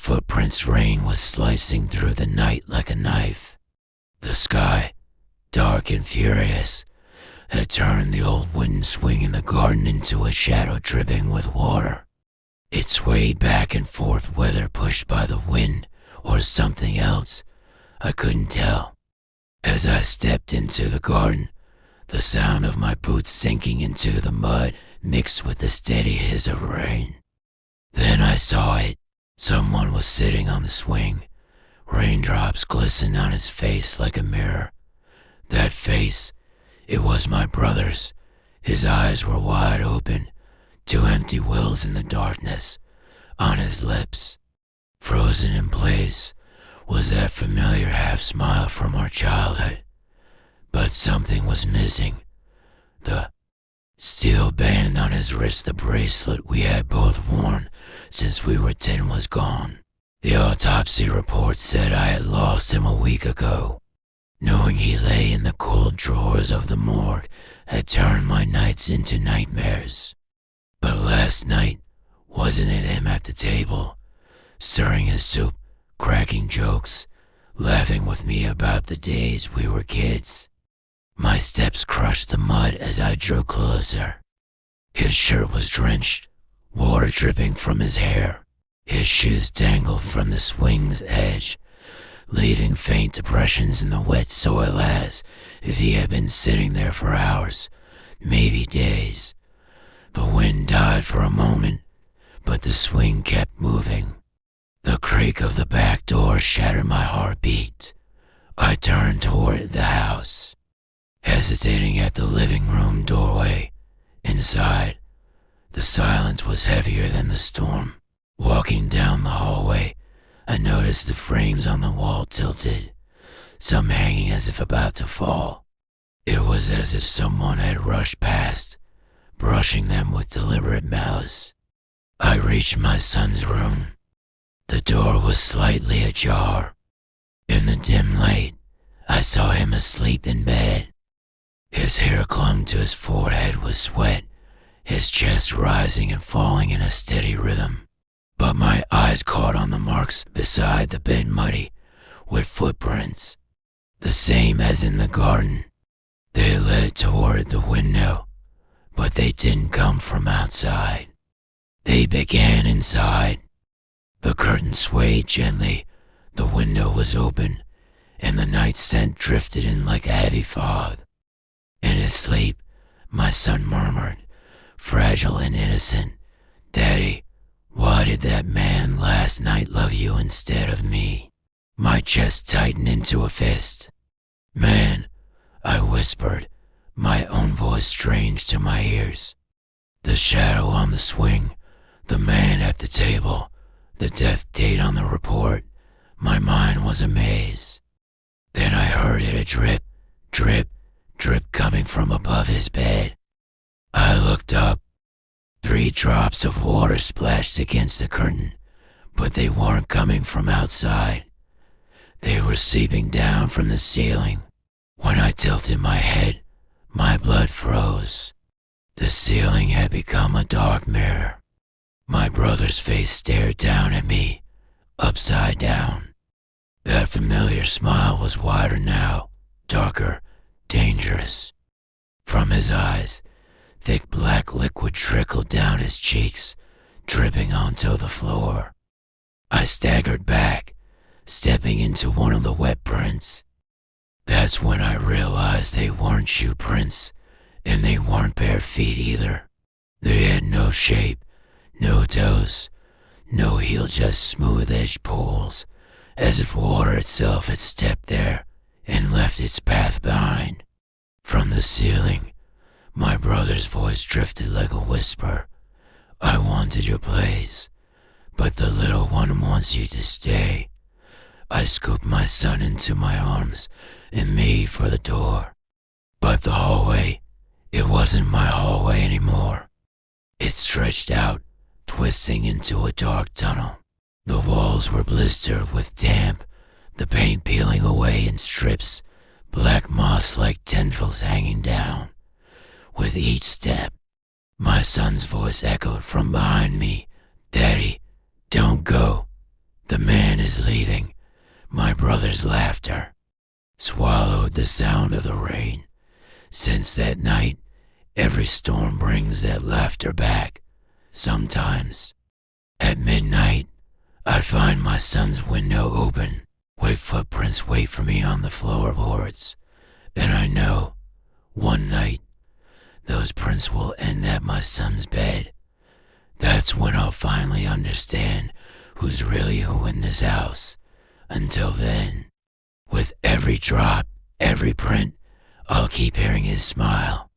Footprints' rain was slicing through the night like a knife. The sky, dark and furious, had turned the old wooden swing in the garden into a shadow dripping with water. It swayed back and forth, whether pushed by the wind or something else, I couldn't tell. As I stepped into the garden, the sound of my boots sinking into the mud mixed with the steady hiss of rain. Then I saw it. Someone was sitting on the swing. Raindrops glistened on his face like a mirror. That face, it was my brother's. His eyes were wide open, two empty wells in the darkness. On his lips, frozen in place, was that familiar half smile from our childhood. But something was missing. The steel band on his wrist, the bracelet we had both worn since we were 10, was gone. The autopsy report said I had lost him a week ago. Knowing he lay in the cold drawers of the morgue had turned my nights into nightmares. But last night, wasn't it him at the table, stirring his soup, cracking jokes, laughing with me about the days we were kids? My steps crushed the mud as I drew closer. His shirt was drenched, water dripping from his hair. His shoes dangled from the swing's edge, leaving faint depressions in the wet soil as if he had been sitting there for hours, maybe days. The wind died for a moment, but the swing kept moving. The creak of the back door shattered my heartbeat. I turned toward the house, hesitating at the living room doorway. Inside, the silence was heavier than the storm. Walking down the hallway, I noticed the frames on the wall tilted, some hanging as if about to fall. It was as if someone had rushed past, brushing them with deliberate malice. I reached my son's room. The door was slightly ajar. In the dim light, I saw him asleep in bed. His hair clung to his forehead with sweat, his chest rising and falling in a steady rhythm. But my eyes caught on the marks beside the bed, muddy with footprints, the same as in the garden. They led toward the window, but they didn't come from outside. They began inside. The curtain swayed gently, the window was open, and the night scent drifted in like a heavy fog. In his sleep, my son murmured, fragile and innocent, "Daddy, why did that man last night love you instead of me?" My chest tightened into a fist. "Man," I whispered, my own voice strange to my ears. The shadow on the swing, the man at the table, the death date on the report, my mind was a maze. Then I heard it, a drip, drip, drip coming from above his bed. I looked up. 3 drops of water splashed against the curtain, but they weren't coming from outside. They were seeping down from the ceiling. When I tilted my head, my blood froze. The ceiling had become a dark mirror. My brother's face stared down at me, upside down. That familiar smile was wider now, darker, dangerous. From his eyes, thick black liquid trickled down his cheeks, dripping onto the floor. I staggered back, stepping into one of the wet prints. That's when I realized they weren't shoe prints, and they weren't bare feet either. They had no shape, no toes, no heel, just smooth-edged poles, as if water itself had stepped there and left its path behind. From the ceiling, my brother's voice drifted like a whisper. "I wanted your place, but the little one wants you to stay." I scooped my son into my arms and made for the door. But the hallway, it wasn't my hallway anymore. It stretched out, twisting into a dark tunnel. The walls were blistered with damp, the paint peeling away in strips, black moss-like tendrils hanging down. With each step, my son's voice echoed from behind me, "Daddy, don't go." The is leaving, my brother's laughter swallowed the sound of the rain. Since that night, every storm brings that laughter back. Sometimes, at midnight, I find my son's window open, with footprints wait for me on the floorboards, and I know, one night, those prints will end at my son's bed. That's when I'll finally understand who's really who in this house. Until then, with every drop, every print, I'll keep hearing his smile.